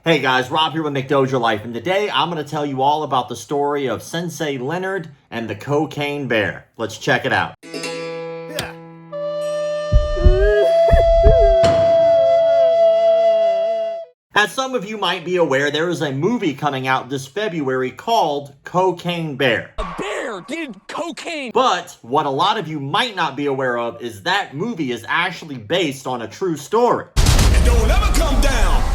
Hey guys, Rob here with McDojoLife, and today I'm going to tell you all about the story of Sensei Leonard and the cocaine bear. Let's check it out. As some of you might be aware, there is a movie coming out this February called Cocaine Bear. A bear did cocaine! But what a lot of you might not be aware of is that movie is actually based on a true story. And don't ever come down!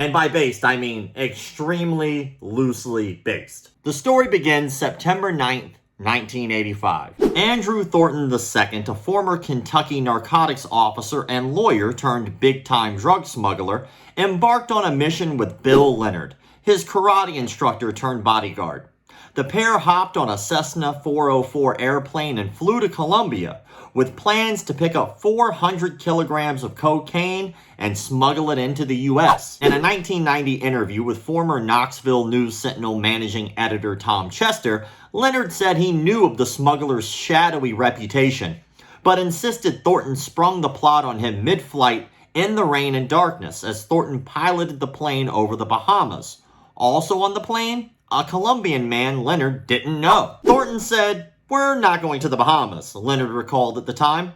And by based, I mean extremely loosely based. The story begins September 9th, 1985. Andrew Thornton II, a former Kentucky narcotics officer and lawyer turned big-time drug smuggler, embarked on a mission with Bill Leonard, his karate instructor turned bodyguard. The pair hopped on a Cessna 404 airplane and flew to Colombia with plans to pick up 400 kilograms of cocaine and smuggle it into the U.S. In a 1990 interview with former Knoxville News-Sentinel managing editor Tom Chester, Leonard said he knew of the smuggler's shadowy reputation, but insisted Thornton sprung the plot on him mid-flight in the rain and darkness as Thornton piloted the plane over the Bahamas. Also on the plane, a Colombian man Leonard didn't know. Thornton said, "We're not going to the Bahamas," Leonard recalled at the time.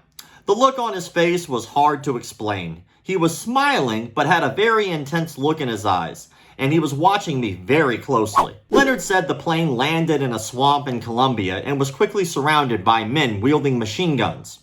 The look on his face was hard to explain. He was smiling, but had a very intense look in his eyes, and he was watching me very closely. Leonard said the plane landed in a swamp in Colombia and was quickly surrounded by men wielding machine guns.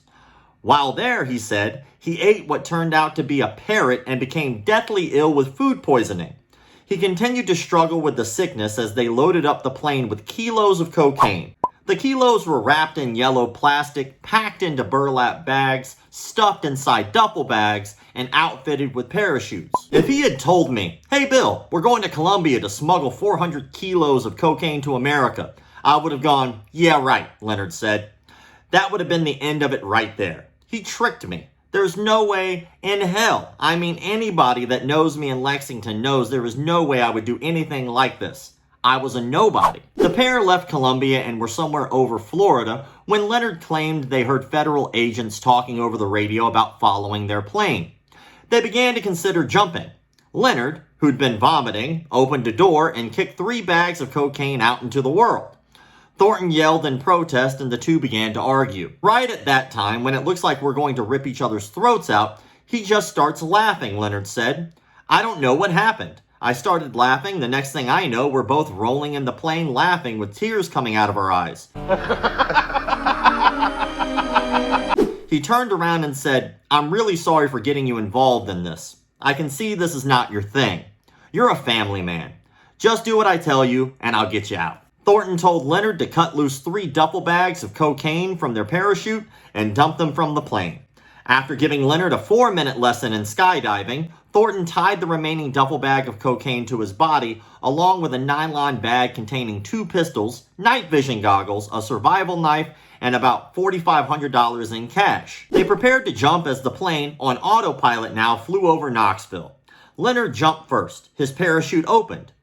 While there, he said, he ate what turned out to be a parrot and became deathly ill with food poisoning. He continued to struggle with the sickness as they loaded up the plane with kilos of cocaine. The kilos were wrapped in yellow plastic, packed into burlap bags, stuffed inside duffel bags, and outfitted with parachutes. If he had told me, "Hey Bill, we're going to Colombia to smuggle 400 kilos of cocaine to America," I would have gone, "Yeah, right," Leonard said. That would have been the end of it right there. He tricked me. There's no way in hell. I mean, anybody that knows me in Lexington knows there is no way I would do anything like this. I was a nobody. The pair left Colombia and were somewhere over Florida when Leonard claimed they heard federal agents talking over the radio about following their plane. They began to consider jumping. Leonard, who'd been vomiting, opened a door and kicked 3 bags of cocaine out into the world. Thornton yelled in protest and the two began to argue. Right at that time, when it looks like we're going to rip each other's throats out, he just starts laughing, Leonard said. "I don't know what happened. I started laughing. The next thing I know, we're both rolling in the plane laughing with tears coming out of our eyes." He turned around and said, "I'm really sorry for getting you involved in this. I can see this is not your thing. You're a family man. Just do what I tell you and I'll get you out." Thornton told Leonard to cut loose 3 duffel bags of cocaine from their parachute and dump them from the plane. After giving Leonard a 4-minute lesson in skydiving, Thornton tied the remaining duffel bag of cocaine to his body, along with a nylon bag containing 2 pistols, night vision goggles, a survival knife, and about $4,500 in cash. They prepared to jump as the plane, on autopilot now, flew over Knoxville. Leonard jumped first. His parachute opened.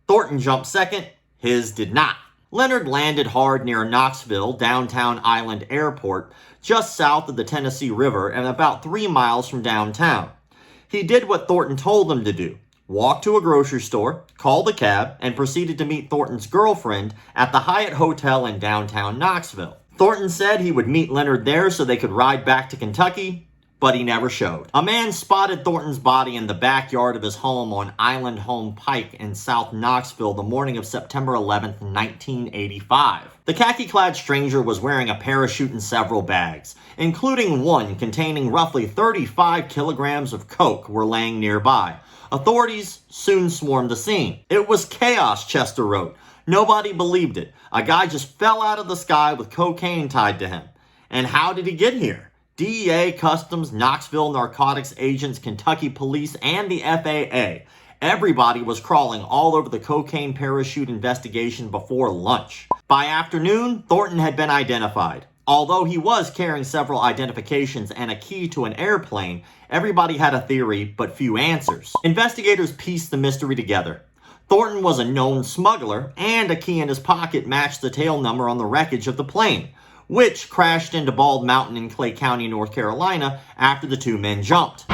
Thornton jumped second. His did not. Leonard landed hard near Knoxville, downtown Island Airport, just south of the Tennessee River and about 3 miles from downtown. He did what Thornton told him to do. Walked to a grocery store, called a cab, and proceeded to meet Thornton's girlfriend at the Hyatt Hotel in downtown Knoxville. Thornton said he would meet Leonard there so they could ride back to Kentucky, but he never showed. A man spotted Thornton's body in the backyard of his home on Island Home Pike in South Knoxville the morning of September 11th, 1985. The khaki-clad stranger was wearing a parachute and several bags, including one containing roughly 35 kilograms of coke, were laying nearby. Authorities soon swarmed the scene. "It was chaos," Chester wrote. "Nobody believed it. A guy just fell out of the sky with cocaine tied to him. And how did he get here? DEA, Customs, Knoxville narcotics agents, Kentucky police, and the FAA. Everybody was crawling all over the cocaine parachute investigation before lunch." By afternoon, Thornton had been identified. Although he was carrying several identifications and a key to an airplane, everybody had a theory but few answers. Investigators pieced the mystery together. Thornton was a known smuggler, and a key in his pocket matched the tail number on the wreckage of the plane, which crashed into Bald Mountain in Clay County, North Carolina, after the 2 men jumped.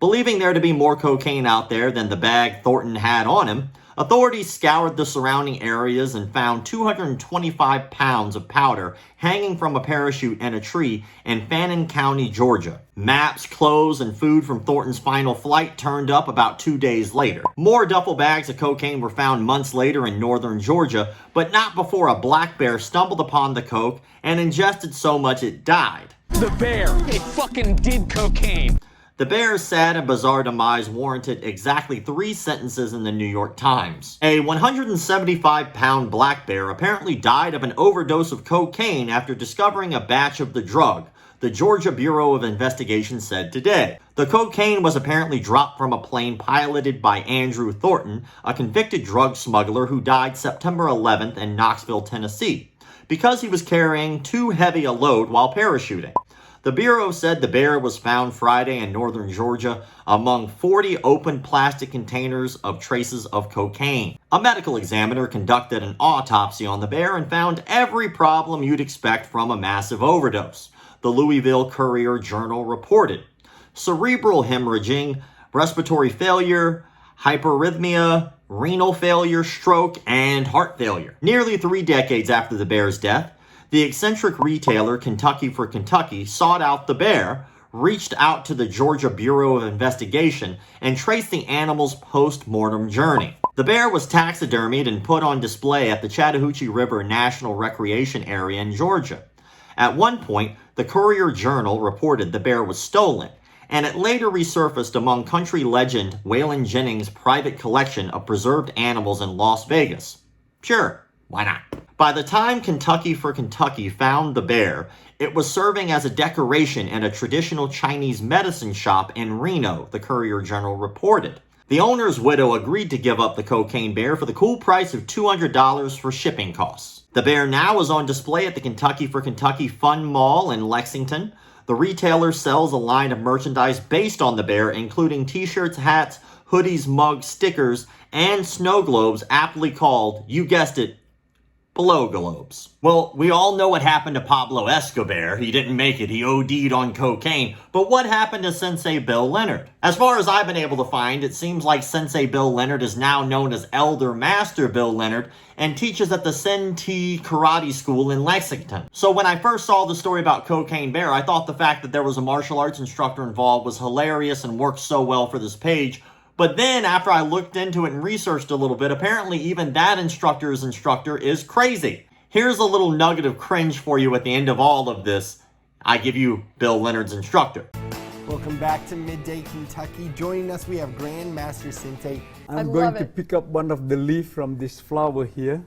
Believing there to be more cocaine out there than the bag Thornton had on him, authorities scoured the surrounding areas and found 225 pounds of powder hanging from a parachute in a tree in Fannin County, Georgia. Maps, clothes, and food from Thornton's final flight turned up about 2 days later. More duffel bags of cocaine were found months later in northern Georgia, but not before a black bear stumbled upon the coke and ingested so much it died. The bear, it fucking did cocaine. The bear's sad and bizarre demise warranted exactly 3 sentences in the New York Times. A 175-pound black bear apparently died of an overdose of cocaine after discovering a batch of the drug, the Georgia Bureau of Investigation said today. The cocaine was apparently dropped from a plane piloted by Andrew Thornton, a convicted drug smuggler who died September 11th in Knoxville, Tennessee, because he was carrying too heavy a load while parachuting. The Bureau said the bear was found Friday in northern Georgia among 40 open plastic containers of traces of cocaine. A medical examiner conducted an autopsy on the bear and found every problem you'd expect from a massive overdose, the Louisville Courier-Journal reported. Cerebral hemorrhaging, respiratory failure, hyperrhythmia, renal failure, stroke, and heart failure. Nearly 3 decades after the bear's death, the eccentric retailer Kentucky for Kentucky sought out the bear, reached out to the Georgia Bureau of Investigation, and traced the animal's post-mortem journey. The bear was taxidermied and put on display at the Chattahoochee River National Recreation Area in Georgia. At one point, the Courier-Journal reported the bear was stolen, and it later resurfaced among country legend Waylon Jennings' private collection of preserved animals in Las Vegas. Sure, why not? By the time Kentucky for Kentucky found the bear, it was serving as a decoration in a traditional Chinese medicine shop in Reno, the Courier-Journal reported. The owner's widow agreed to give up the cocaine bear for the cool price of $200 for shipping costs. The bear now is on display at the Kentucky for Kentucky Fun Mall in Lexington. The retailer sells a line of merchandise based on the bear, including t-shirts, hats, hoodies, mugs, stickers, and snow globes aptly called, you guessed it, blow globes. Well, we all know what happened to Pablo Escobar. He didn't make it. He OD'd on cocaine. But what happened to Sensei Bill Leonard? As far as I've been able to find, it seems like Sensei Bill Leonard is now known as Elder Master Bill Leonard and teaches at the Sensei Karate School in Lexington. So when I first saw the story about Cocaine Bear, I thought the fact that there was a martial arts instructor involved was hilarious and worked so well for this page. But then, after I looked into it and researched a little bit, apparently even that instructor's instructor is crazy. Here's a little nugget of cringe for you at the end of all of this. I give you Bill Leonard's instructor. Welcome back to Midday Kentucky. Joining us, we have Grandmaster Sensei. I'm going to pick up one of the leaves from this flower here.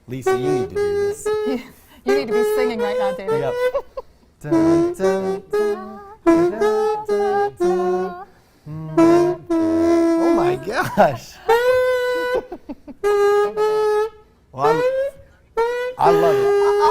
Lisa, you need to do this. You need to be singing right now, David. Yep. Dun, dun, dun, dun, dun, dun. Oh my gosh. Well, I love it.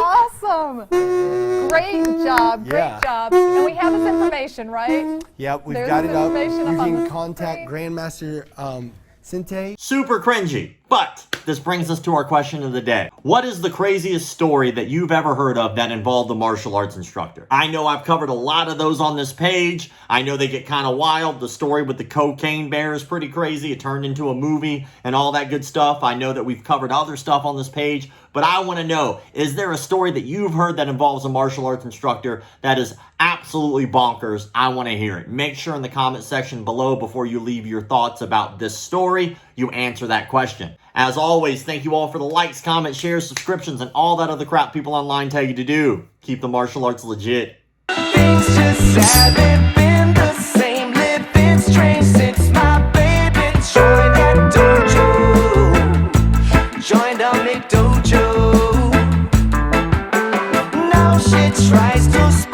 Awesome. Great job. Great Yeah. job. And we have this information, right? Yep, we've There's got it up. information You up on can the contact screen. Grandmaster Sensei. Super cringy, but this brings us to our question of the day. What is the craziest story that you've ever heard of that involved a martial arts instructor? I know I've covered a lot of those on this page. I know they get kind of wild. The story with the cocaine bear is pretty crazy. It turned into a movie and all that good stuff. I know that we've covered other stuff on this page, but I want to know, is there a story that you've heard that involves a martial arts instructor that is absolutely bonkers? I want to hear it. Make sure in the comment section below before you leave your thoughts about this story, you answer that question. As always, thank you all for the likes, comments, shares, subscriptions, and all that other crap people online tell you to do. Keep the martial arts legit. Things just haven't been the same. Living strange since my baby joined that dojo. Joined a McDojo. Now she tries to